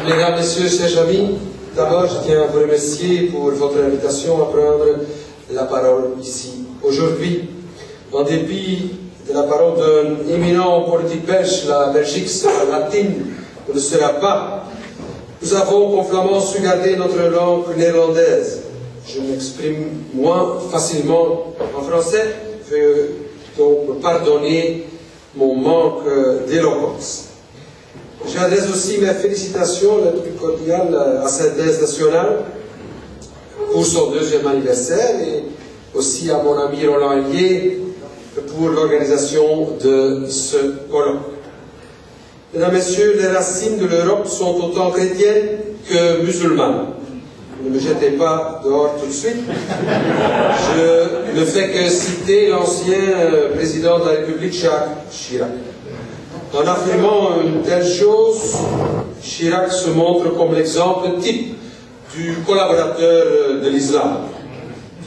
Mesdames, Messieurs, chers amis, d'abord je tiens à vous remercier pour votre invitation à prendre la parole ici aujourd'hui. En dépit de la parole d'un éminent politique belge, la Belgique latine ne le sera pas. Nous avons conflamment su garder notre langue néerlandaise. Je m'exprime moins facilement en français, donc pardonnez mon manque d'éloquence. J'adresse aussi mes félicitations les plus cordiales à Synthèse Nationale pour son 2e anniversaire et aussi à mon ami Roland Hélier pour l'organisation de ce colloque. Mesdames, Messieurs, les racines de l'Europe sont autant chrétiennes que musulmanes. Ne me jetez pas dehors tout de suite. Je ne fais que citer l'ancien président de la République, Jacques Chirac. En affirmant une telle chose, Chirac se montre comme l'exemple type du collaborateur de l'islam.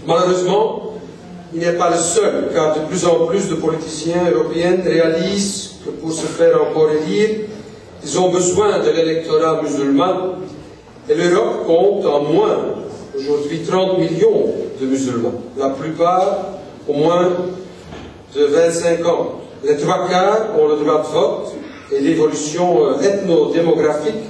Malheureusement, il n'est pas le seul, car de plus en plus de politiciens européens réalisent que pour se faire encore élire, ils ont besoin de l'électorat musulman, et l'Europe compte en moins aujourd'hui 30 millions de musulmans, la plupart au moins de 25 ans. Les 3/4 ont le droit de vote et l'évolution ethno-démographique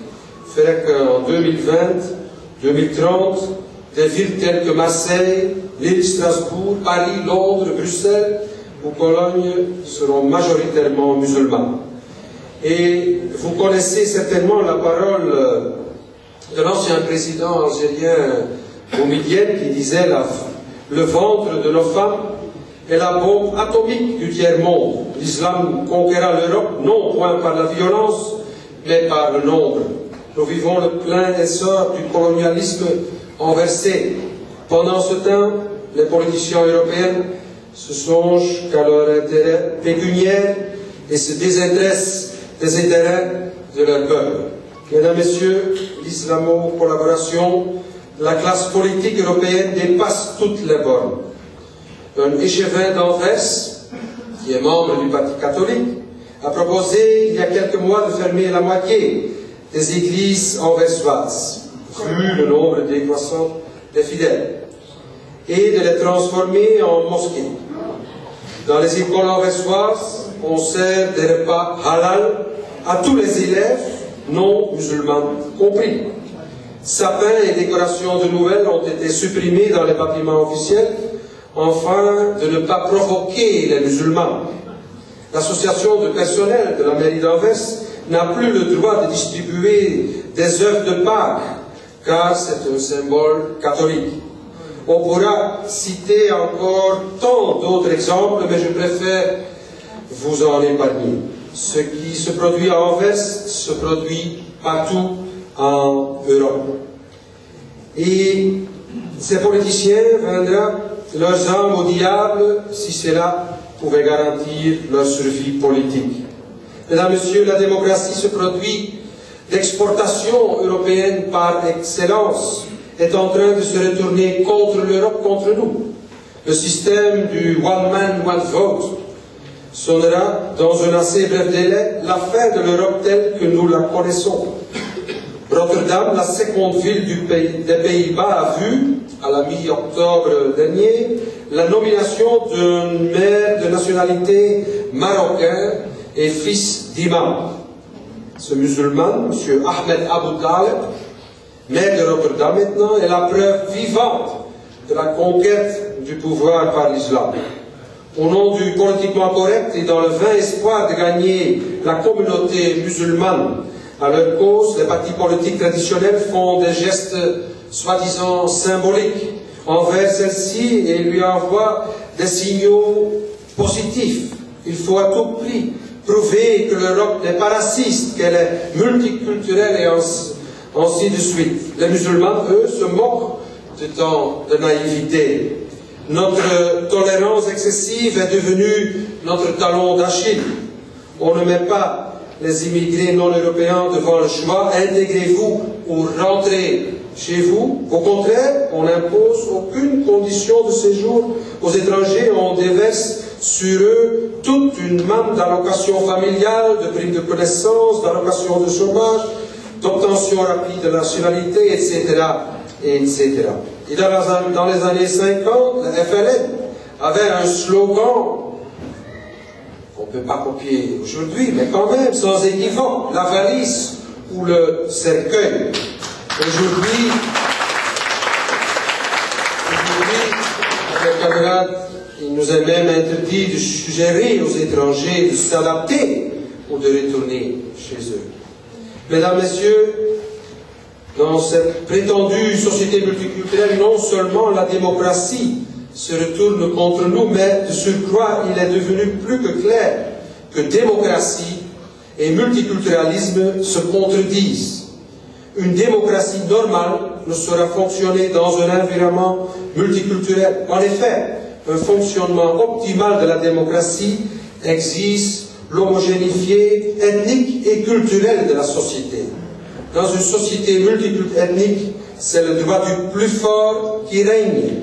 ferait qu'en 2020-2030, des villes telles que Marseille, Lille, Strasbourg, Paris, Londres, Bruxelles ou Cologne seront majoritairement musulmanes. Et vous connaissez certainement la parole de l'ancien président algérien Boumedienne qui disait le ventre de nos femmes est la bombe atomique du tiers-monde. L'islam conquérera l'Europe non point par la violence, mais par le nombre. Nous vivons le plein essor du colonialisme inversé. Pendant ce temps, les politiciens européens se songent qu'à leur intérêt pécuniaire et se désintéressent des intérêts de leur peuple. Mesdames, Messieurs, l'islamo-collaboration, la classe politique européenne dépasse toutes les bornes. Un échevin d'Anvers, qui est membre du Parti catholique, a proposé il y a quelques mois de fermer la moitié des églises anversoises, vu le nombre décroissant des fidèles, et de les transformer en mosquées. Dans les écoles anversoises, on sert des repas halal à tous les élèves non musulmans compris. Sapins et décorations de Noël ont été supprimés dans les bâtiments officiels afin de ne pas provoquer les musulmans. L'association de personnel de la mairie d'Anvers n'a plus le droit de distribuer des œufs de Pâques, car c'est un symbole catholique. On pourra citer encore tant d'autres exemples, mais je préfère vous en épargner. Ce qui se produit à Anvers se produit partout en Europe. Et ces politiciens vendraient leurs âmes au diable si cela pouvait garantir leur survie politique. Mesdames, Messieurs, la démocratie se produit l'exportation européenne par excellence est en train de se retourner contre l'Europe, contre nous. Le système du one man, one vote sonnera dans un assez bref délai la fin de l'Europe telle que nous la connaissons. Rotterdam, la seconde ville des Pays-Bas, a vu, à la mi-octobre dernier, la nomination d'un maire de nationalité marocain et fils d'imam. Ce musulman, M. Ahmed Abou Taleb, maire de Rotterdam maintenant, est la preuve vivante de la conquête du pouvoir par l'islam. Au nom du politiquement correct et dans le vain espoir de gagner la communauté musulmane à leur cause, les partis politiques traditionnels font des gestes soi-disant symboliques envers celle-ci et lui envoient des signaux positifs. Il faut à tout prix prouver que l'Europe n'est pas raciste, qu'elle est multiculturelle et ainsi de suite. Les musulmans, eux, se moquent de tant de naïveté. Notre tolérance excessive est devenue notre talon d'Achille. On ne met pas les immigrés non européens devant le choix, intégrez-vous ou rentrez chez vous. Au contraire, on n'impose aucune condition de séjour aux étrangers, on déverse sur eux toute une manne d'allocations familiales, de primes de connaissance, d'allocations de chômage, d'obtention rapide de la nationalité, etc., etc. Et dans les années 50, la FLN avait un slogan qu'on ne peut pas copier aujourd'hui, mais quand même, sans équivoque, la valise ou le cercueil. Aujourd'hui, avec camarades, il nous est même interdit de suggérer aux étrangers de s'adapter ou de retourner chez eux. Mesdames, Messieurs, dans cette prétendue société multiculturelle, non seulement la démocratie se retourne contre nous, mais de surcroît, il est devenu plus que clair que démocratie et multiculturalisme se contredisent. Une démocratie normale ne saura fonctionner dans un environnement multiculturel. En effet, un fonctionnement optimal de la démocratie exige l'homogénéité ethnique et culturelle de la société. Dans une société multiethnique, c'est le droit du plus fort qui règne.